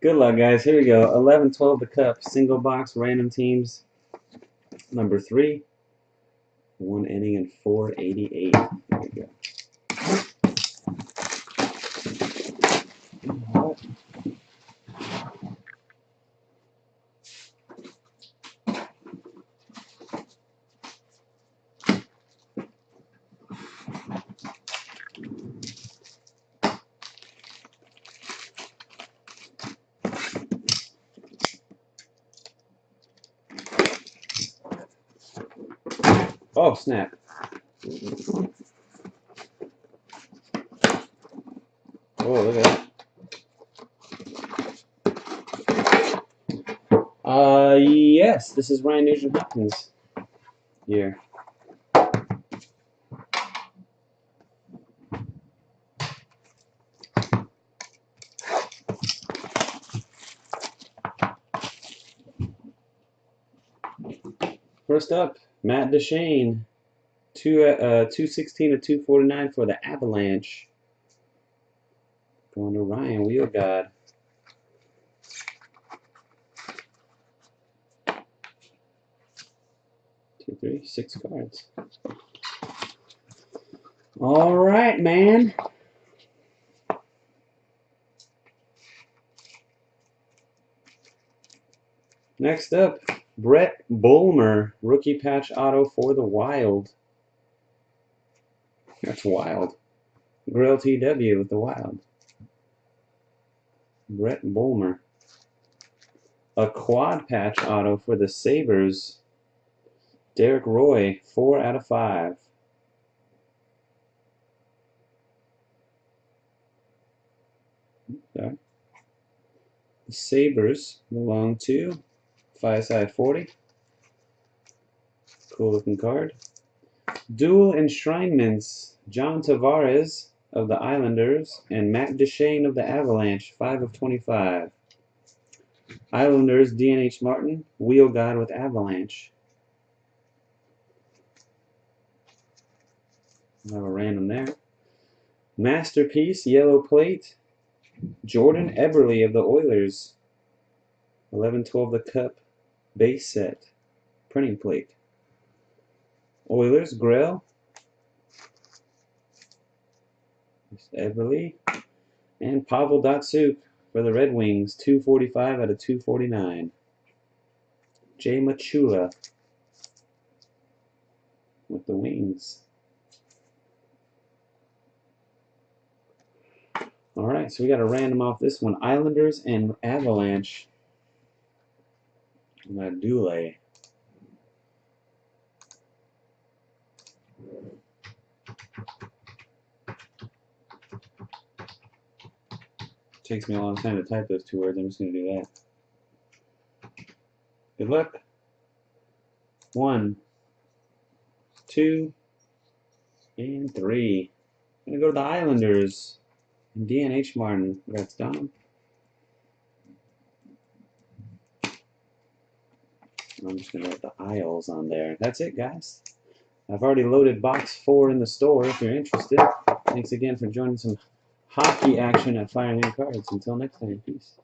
Good luck, guys. Here we go. 11-12 the cup. Single box, random teams. Number 3. 1 inning and 488. Here we go. Oh, snap. Oh, look at that. Yes, this is Ryan Nugent-Hopkins here. First up, Matt Duchene. 216 to 249 for the Avalanche. Going to Ryan Wheel God. Two, three, 6 cards. All right, man. Next up, Brett Bulmer, rookie patch auto for the Wild. That's wild. Grill TW with the Wild. Brett Bulmer. A quad patch auto for the Sabres. Derek Roy, 4 out of 5. Okay. The Sabres belong to Fireside 40. Cool looking card. Dual enshrinements. John Tavares of the Islanders and Matt Duchene of the Avalanche, 5 of 25. Islanders, DNH Martin, Wheel God with Avalanche. I'll have a random there. Masterpiece, yellow plate. Jordan Eberle of the Oilers. 11-12 the cup. Base set. Printing plate. Oilers, Grell. Eberle. And Pavel Datsyuk for the Red Wings. 245 out of 249. Jay Machula with the Wings. Alright, so we got a random off this one. Islanders and Avalanche. Dule. Takes me a long time to type those 2 words. I'm just going to do that. Good luck. 1, 2, and 3. I'm going to go to the Islanders. And DNH Martin. That's Dom. I'm just going to write the Isles on there. That's it, guys. I've already loaded box 4 in the store if you're interested. Thanks again for joining some hockey action at Fireman Cards. Until next time, peace.